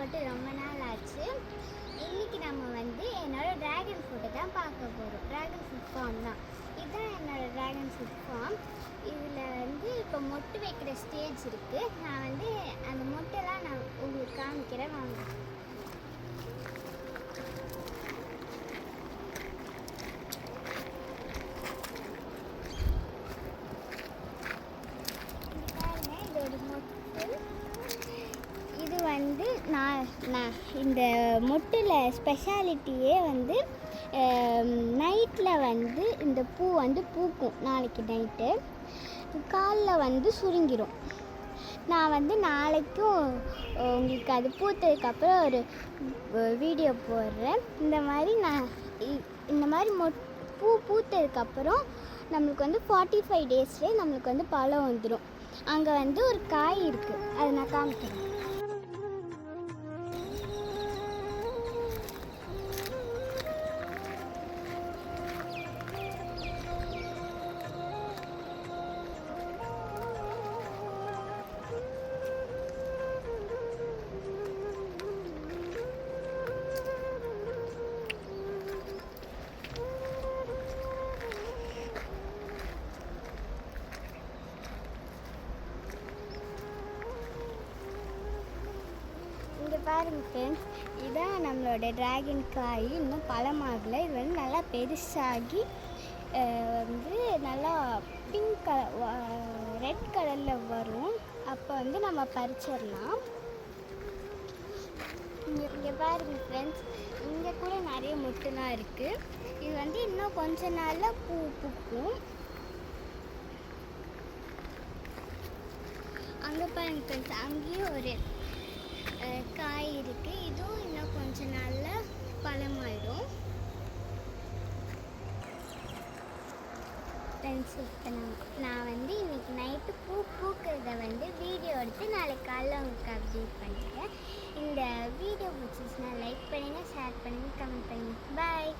போட்டு ரொம்ப நாள் ஆச்சு. இன்றைக்கி நம்ம வந்து என்னோடய ட்ராகன் ஃப்ரூட்டை தான் பார்க்க போகிறோம். ட்ராகன் ஃப்ரூட் ஃபார்ம் தான். இதுதான் என்னோடய ட்ராகன் ஃப்ரூட் ஃபார்ம். இதில் வந்து இப்போ மொட்டு வைக்கிற ஸ்டேஜ் இருக்குது. நான் வந்து அந்த மொட்டெல்லாம் நான் உங்களுக்கு காமிக்கிறேன் வாங்க. இது வந்து நான் இந்த மொட்டில் ஸ்பெஷாலிட்டியே வந்து நைட்டில் வந்து இந்த பூ வந்து பூக்கும். நாளைக்கு நைட்டு காலில் வந்து சுருங்கிடும். நான் வந்து நாளைக்கும் உங்களுக்கு அது பூத்ததுக்கப்புறம் ஒரு வீடியோ போடுறேன். இந்த மாதிரி பூ பூத்ததுக்கப்புறம் நம்மளுக்கு வந்து 45 டேஸ்லேயே நம்மளுக்கு வந்து பழம் வந்துடும். அங்கே வந்து ஒரு காய் இருக்குது, அதை நான் காமிக்கிறேன். பாருங்கள் ஃப்ரெண்ட்ஸ், இதுதான் நம்மளோட ட்ராகன் காய். இன்னும் பழமாகலை. இது வந்து நல்லா பெருசாகி வந்து நல்லா பிங்க் ரெட் கலரில் வரும். அப்போ வந்து நம்ம பறிச்சிடலாம். இங்கே பாருங்கள் ஃப்ரெண்ட்ஸ், இங்கே கூட நிறைய மொட்டுலாம் இருக்குது. இது வந்து இன்னும் கொஞ்ச நாளில் பூ பூக்கும். அங்கே பாருங்கள் ஃப்ரெண்ட்ஸ், அங்கேயும் ஒரு காய் இருக்குது. இதுவும் இன்னும் கொஞ்ச நாளில் பழமாயிடும். ஃப்ரெண்ட்ஸ், இப்போ நான் வந்து இன்றைக்கி நைட்டு பூக்கிறத வந்து வீடியோ எடுத்து நாளைக்கு காலையில் உங்களுக்கு அப்டேட் பண்ணுறேன். இந்த வீடியோ பிடிச்சிச்சுன்னா லைக் பண்ணுங்கள், ஷேர் பண்ணுங்கள், கமெண்ட் பண்ணுங்கள். பாய்.